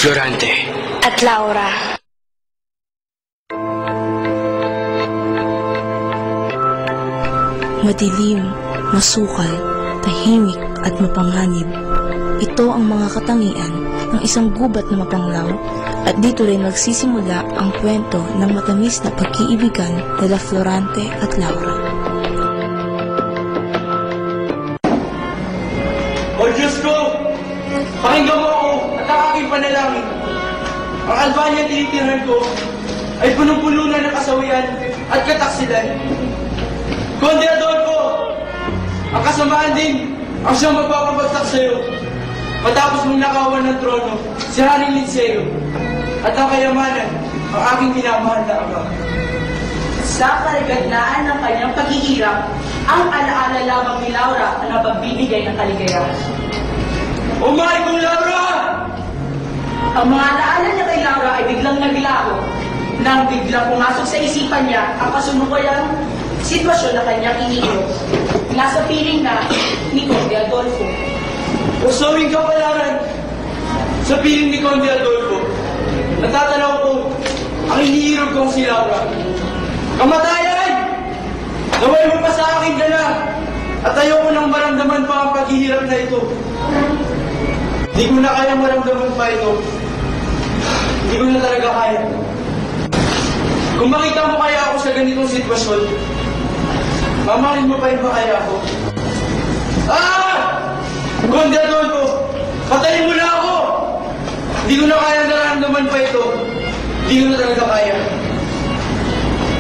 Florante at Laura. Madilim, masukal, tahimik at mapanganib. Ito ang mga katangian ng isang gubat na mapanglaw at dito rin magsisimula ang kwento ng matamis na pag-iibigan nila Florante at Laura. O Diyos ko! Pakinggan mo ako at ang aking panalangin. Ang Albania tinitirahan ko ay punong-puno na ng kasawian at kataksilan. Conde Adolfo! Ang kasamaan din ang siyang magpapabagsak sa'yo matapos mong nakawan ng trono si Haring Linceo at ang kayamanan ang aking minamahal na ama. Sa kalagandaan ng kanyang paghihirap, ang alaala lamang ni Laura ang napagbibigay ng kaligayahan. Oh my God, Laura! Ang mga alaala niya kay Laura ay biglang naglaho nang biglang pumasok sa isipan niya ang kasunukuyang sitwasyon na kanyang iniinom. Nasa piling na ni Conde Adolfo. Usawing kapalaran sa piling ni Conde Adolfo. Natatanaw ko ang iniirog kong si Laura. Kamatayan! Gawin mo pa sa akin dala at ayoko nang maramdaman pa ang paghihirap na ito. Hindi ko na kaya maramdaman pa ito. Hindi ko na talaga kaya. Kung makita mo kaya ako sa ganitong sitwasyon, mamahalin mo pa rin ba kaya ako? Ah! Conde Adolfo! Patayin mo na ako! Hindi ko na kaya nararamdaman pa ito. Hindi ko na talaga kaya.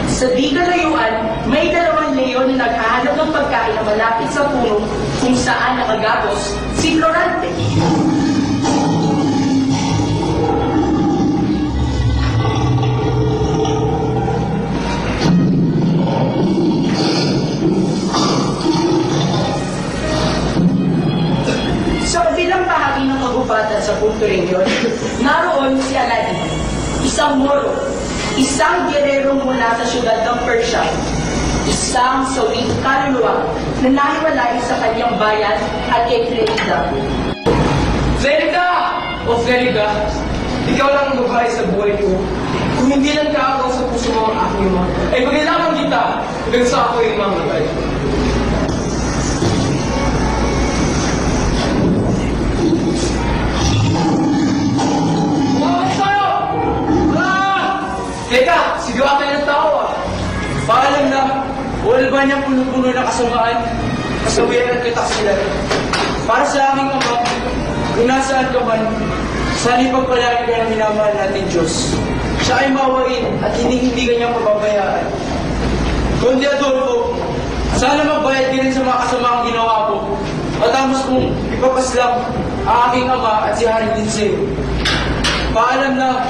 Sa di kalayuan, may dalawang leon na naghahanap ng pagkain na malapit sa puno kung saan nakagapos si Florante. Sa kabilang bahagi ng kagubatan sa Punto Reunion, naroon si Aladdin, isang Moro, isang gerero mula sa syudad ng Persia, isang sawing kaluluwa na nahiwalay sa kanyang bayan at kay Clerida. Clerida! O Clerida, ikaw lang ang babae sa buhay ko. Kung hindi lang kaagaw sa puso mo ang aking mga, ay pagkailangan kita hanggang sa ako yung mga bagay. Teka, sigaw kayo ng tao ah. Paalam na, wala ba niyang puno-puno na kasamaan, kasawian at kataksilan? Para sa aming ama, kung nasaan ka man, sana ipagpalagi ka ng minamahal natin Diyos. Siya ay mawain at hindi kanyang pababayaan. Conde Adolfo, sana magbayad ka rin sa mga kasamaang ginawa ko. Matapos kong ipapaslang ang aking ama at si Haring Linceo. Paalam na,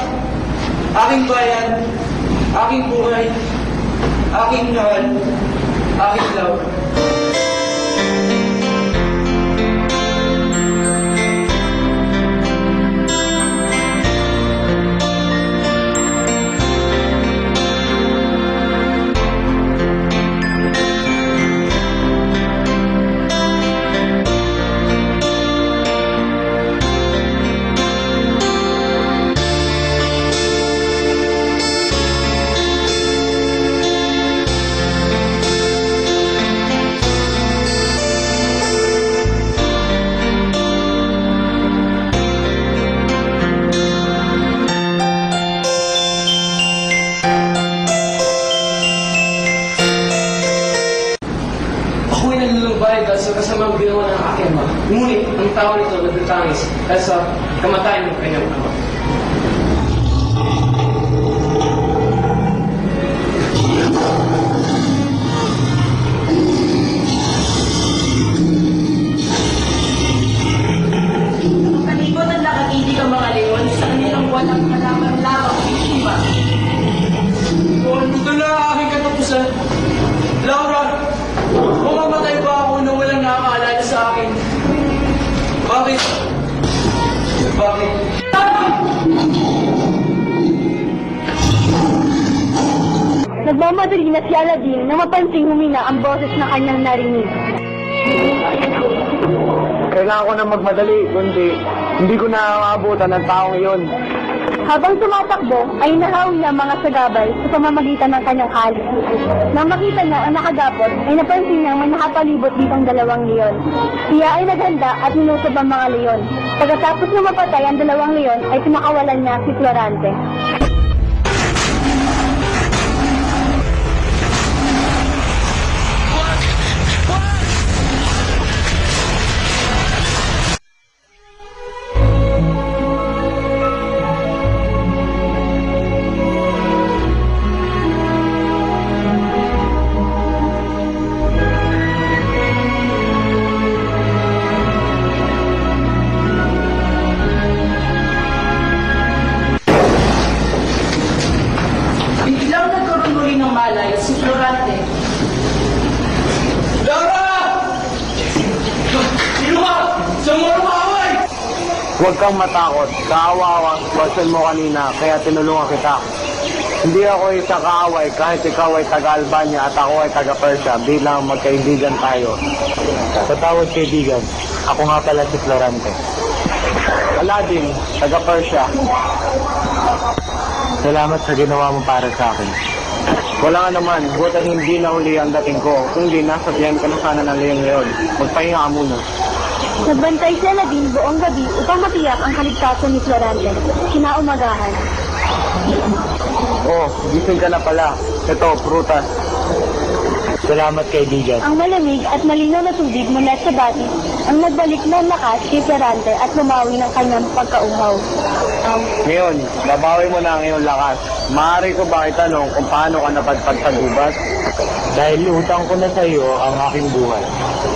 aking bayan, aking buhay, aking mahal, aking love. Ako'y nalulubay dahil sa kasamang ginawa ng aking ama. Ngunit ang tao nito nagtatangis dahil sa kamatayan ng kanyang ama. Palibot at nakakilig ang mga leon sa kanilang walang kalaman-lamang biktima. Ito na ang aking katapusan. Laura, mamamatay ba ako na walang nakakaalala sa akin? Bakit? Bakit? Nagmamadali na si Aladdin na mapansing humina ang boses na kanyang narinig. Kailangan ko na magmadali, kundi Hindi ko naaabutan ng taong iyon. Habang tumatakbo, ay nahawin niya ang mga sagabal sa pamamagitan ng kanyang halik. Nang makita niya ang nakagapot, ay napansin niya may nakapalibot ditong dalawang leon. Siya ay naghanda at ninusob ang mga leon. Pagkatapos na mapatay ang dalawang leon, ay pinakawalan niya si Florante. Biglang nagkaroon muli ng malay si Florante. Laura! Sino ka? Saan mo lumaway? Huwag kang matakot. Kaawawa ang sitwasyon mo kanina, kaya tinulungan kita. Hindi ako isang kaaway kahit ikaw ay taga-Albania at ako ay taga-Persia bilang magkaibigan tayo. Sa tawag kaibigan, ako nga pala si Florante. Aladdin, taga-Persia. Salamat sa ginawa mo para sa akin. Wala nga naman, butat hindi na uli ang dating ko. Kung di, nasa tiyan ka na sana ng leon-leon. Magpahinga ka muna. Nagbantay si Aladdin buong gabi upang matiyak ang kaligtasan ni Florante. Kinaumagahan. Oh, gising ka na pala. Ito, prutas. Salamat kaibigan. Ang malamig at malinaw na tubig mula sa bati ang nagbalik ng lakas kay Florante at lumawi ng kanyang pagkauhaw. Ngayon, babawi mo na ang iyong lakas. Maaari ko ba itanong kung paano ka napadpad sa gubat? Dahil utang ko na sa iyo ang aking buhay.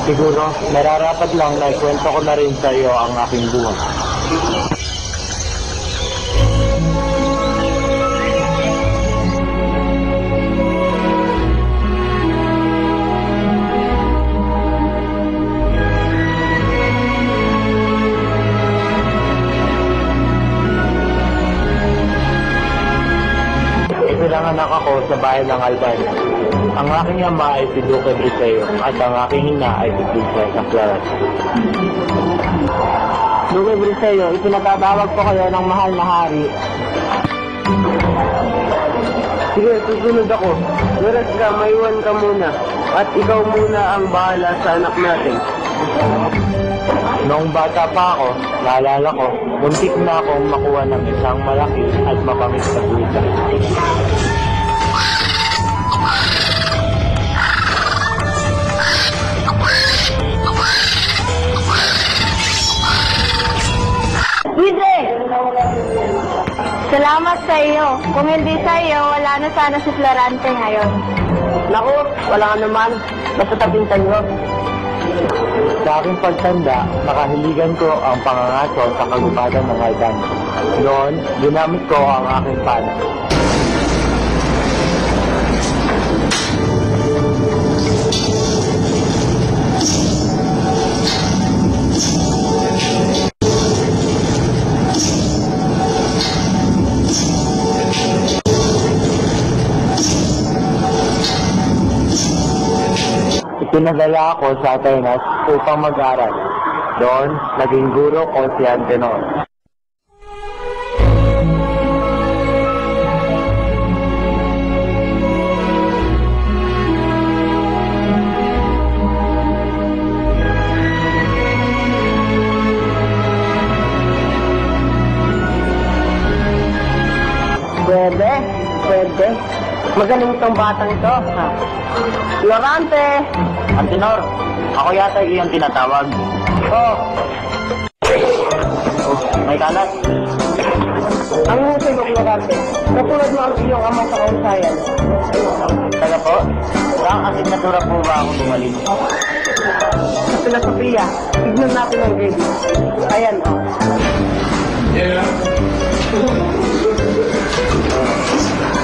Siguro, nararapat lang na ikwento ko na rin sa iyo ang aking buhay. Pinanganak ako sa bayan ng Albania. Ang aking ama ay si Duque Briseo at ang aking ina ay si Princesa Clara. Duque Briseo, ipinatatawag ko kayo ng mahal na hari. Sige, susunod ako. Luras ka, maiwan ka muna. At ikaw muna ang bahala sa anak natin. Noong bata pa ako, naalala ko, muntik na akong makuha ng isang malaki at mapangit na buta. Widre! Salamat sa iyo. Kung hindi sa iyo, wala na sana si Florante ngayon. Naku, wala naman. Basta tapintan mo. Sa aking pagtanda, nakahiligan ko ang pangangaso sa kagubatan ng Albania. Noon, ginamit ko ang aking pana. Pinadala ako sa Atenas upang mag-aral. Doon, naging guro ko si Antenor. Pwede. Magaling itong batang ito. Ha? Florante! Antenor, ako yata iyong tinatawag. Oh, May kalat. ang husay mo, Florante. Katulad mo ang iyong ama sa kausayan. Taga po, saan asignatura po ba ako gumaling? Sa filosofiya, tignan natin ang grade. Ayan, oh.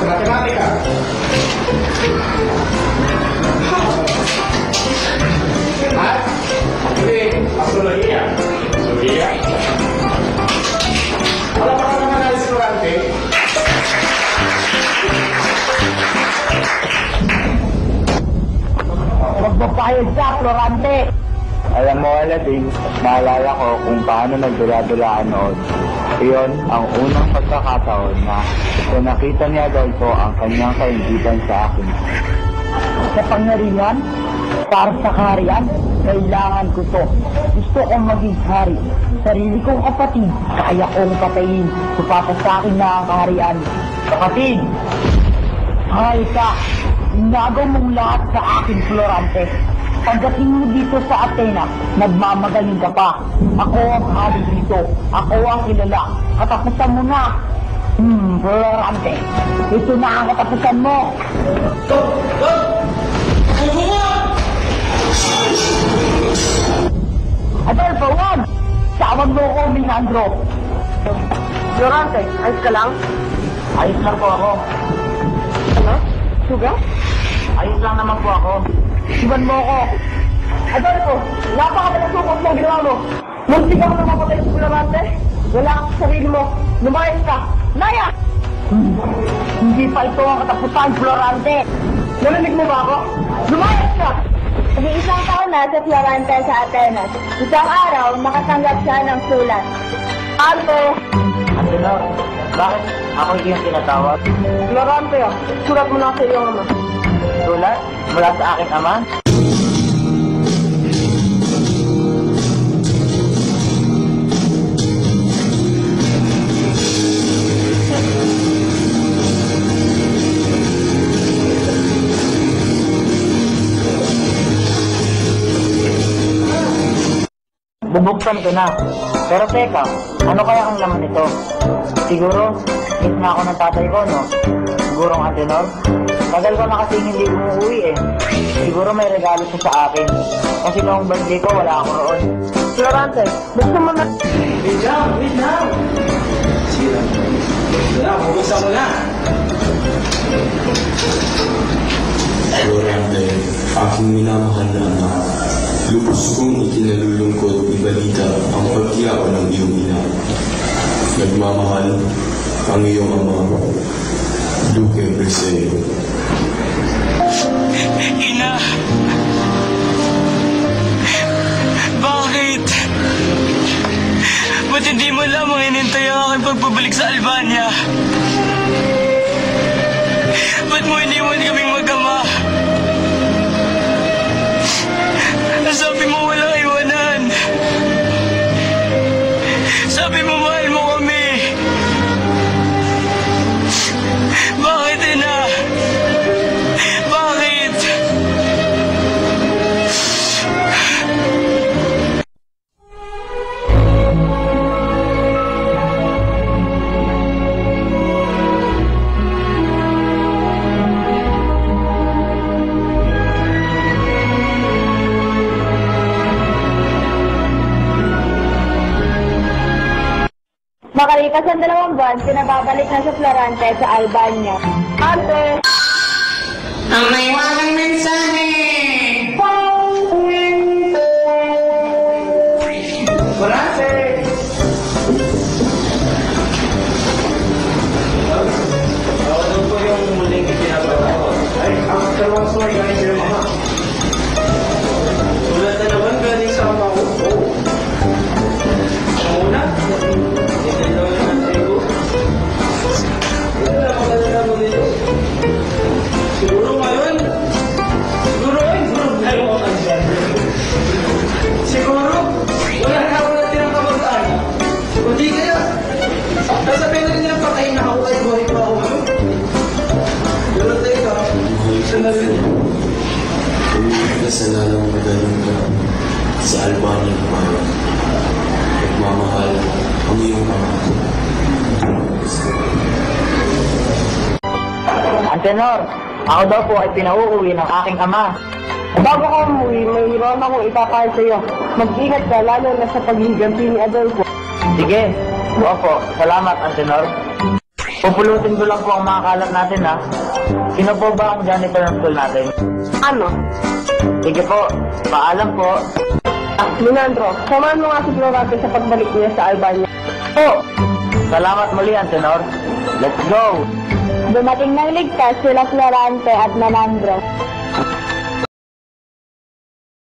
Matematika. At hindi, astrologiya. Astrologiya. Alam mo naman na restaurante. Magpapayag ka, Florante. Alam mo, Aladdin, naalala ko kung paano nagdula-dulaan noon. Iyon ang unang pagkakataon na nakita ni Adolfo ang kanyang kaingitan sa akin. Sa pangyarihan, para sa kaharian, kailangan ko to. Gusto kong maging hari. Sarili kong kapatid, kaya kong patayin. Supata sa akin na ang kaharian. Kapatid, hari ka. Inagaw mong lahat sa akin, Florante. Pagdating mo dito sa Athena, nagmamagaling ka pa. Ako ang hari dito. Ako ang kilala. Katapusan mo na. Florante. Ito na ang katapusan mo. Adolfo, wag! Tawag mo ko, Minandro. Florante, ayos ka lang? Ayos lang po ako. Ano? Suga? Ayos lang naman po ako. Iwan mo ako. Adolfo, napakatalasukot mo ginawa mo. Munti ka mo na mapatay sa Florante. Wala ka sa sarili mo. Lumayas ka. Naya! Hindi pa ito ang katapusan, Florante. Narinig mo ba ako? Lumayas ka! Isang taon na sa Florante sa Atenas. Isang araw, nakatanggap siya ng sulat. Ante! Antenor, bakit ako yung tinatawag? Florante, sulat mo na sa iyong ama. Sulat? Mula sa aking ama? Bubuksan ko na. Pero teka, ano kaya ang laman nito? Siguro, miss na ako ng tatay ko, no? Siguro ang Antenor? Tagal ko na kasi hindi umuwi eh. Siguro may regalo siya sa akin. Kasi noong birthday ko, wala ako roon. Florante, buksan mo na. Wait lang! Sira. Wala, bubuksan mo na. Florante, aking minamahal na anak. Lubos kong ikinalulungkot ibalita ang pagkiyaw ng iyong ina. Nagmamahal ang iyong ama, Duque Briseo. Ina! Bakit? Ba't hindi mo lamang inintay ang aking pagpabalik sa Albania? Ba't mo iniwan kaming mag-ama? Sabi mo walang iwanan. Sabi mo mahal mo kami. Bakit, ina? Bakit? Makalipas ang 2 buwan, pinababalik na sa Florante sa Albania. Ante! Ang may walang mensahe! Florante! Ano po yung muling itinapala ko? Ay, ang dalawang story galing sa mga. Ulat na naman galing sa ama ko. Ang una, hindi daw yung nasigo. Wala ka na mo dito. Siguro ngayon. Siguro ngayon ako nandiyan. Siguro, wala na ako natirang kabataan. Kundi kaya, nasabihin na rin nilang patayin na ako ay buhay pa ako ngayon. Pero teka, isa na rin. Kung kasalanan magaling ka sa Albania bayan, nagmamahal ang iyong ama. Antenor, ako daw po ay pinauuwi ng aking ama. Bago ka umuwi, may hiram akong ipapahal sa iyo. Mag-ingat ka, lalo na sa paghigampi ni Adolfo. Sige, opo, salamat Antenor. Pupulutin ko lang po ang mga kalat natin ha. Sino po ba ang janitor ng school natin? Ano? Sige po, paalam po. Minandro, samahan mo nga si Florante sa pagbalik niya sa Albania. Po! Salamat muli Antenor. Let's go! Dumating ng ligtas sila Florante at Menandro.